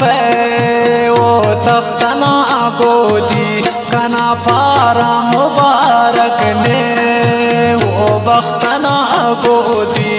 पे वो तख्तना गोदी कना पारा मुबारक ने वो बख्तना गोदी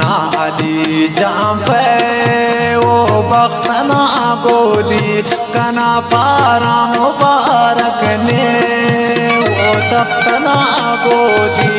ना अली जाम पे वो बख्तना गोदी कना पारा मुबारक ने वो तख्तना गोदी